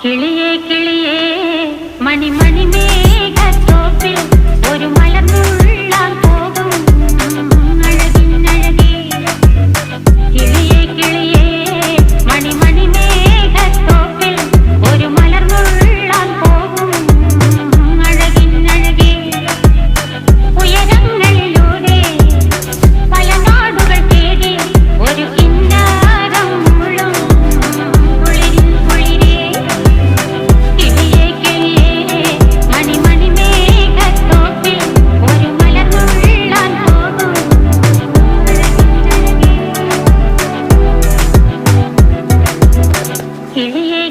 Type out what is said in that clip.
കിളിയേ കിളിയേ മണിമണി മേഘത്തോപ്പിൽ ഒരു മലർന്നുള്ളാൻ പോകും അഴകിനഴകേ. കിളിയേ കിളിയേ മണിമണി മേഘത്തോപ്പിൽ ഒരു മലർന്നുള്ളാൻ പോകും അഴകിനഴകേ. ഉയരങ്ങളിലൂടെ പല നാടുകൾ തേടി ഒരു കിന്നാരം മുഴും കുളിരിൻ കുളിരേ. കിളിയേ കിളിയേ മണിമണി മേഘത്തോപ്പിൽ ഒരു മലർന്നുള്ളാൻ പോകും അഴകിനഴകേ. കിളിയേ